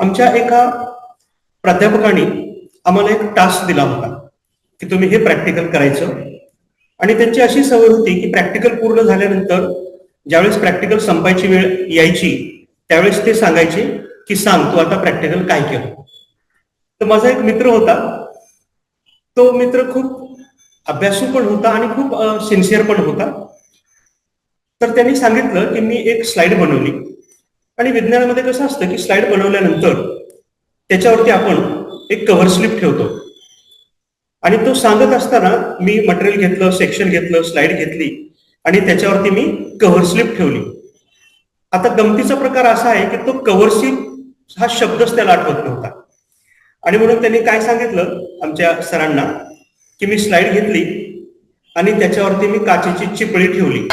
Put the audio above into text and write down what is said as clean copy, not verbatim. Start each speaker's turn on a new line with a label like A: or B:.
A: आमच्या एका प्राध्यापकांनी आम्हाला एक टास्क दिला होता की तुम्ही हे प्रॅक्टिकल करायचं. आणि त्यांची अशी सवय होती की प्रॅक्टिकल पूर्ण झाल्यानंतर ज्यावेळेस प्रॅक्टिकल संपायची वेळ यायची त्यावेळेस ते सांगायचे की सांग तू आता प्रॅक्टिकल काय केलं. तर माझा एक मित्र होता, तो मित्र खूप अभ्यासू पण होता आणि खूप सिन्सिअर पण होता. तर त्यांनी सांगितलं की मी एक स्लाइड बनवली आणि विज्ञानामध्ये कसं असतं की स्लाइड बनवल्यानंतर त्याच्यावरती आपण एक कव्हर स्लिप ठेवतो. आणि तो सांगत असताना मी मटेरियल घेतलं, सेक्शन घेतलं, स्लाइड घेतली आणि त्याच्यावरती मी कव्हर स्लिप ठेवली. आता गमतीचा प्रकार असा आहे की तो कव्हर स्लिप हा शब्दच त्याला आठवत नव्हता. आणि म्हणून त्यांनी काय सांगितलं आमच्या सरांना की मी स्लाइड घेतली आणि त्याच्यावरती मी काचेची चिपळी ठेवली.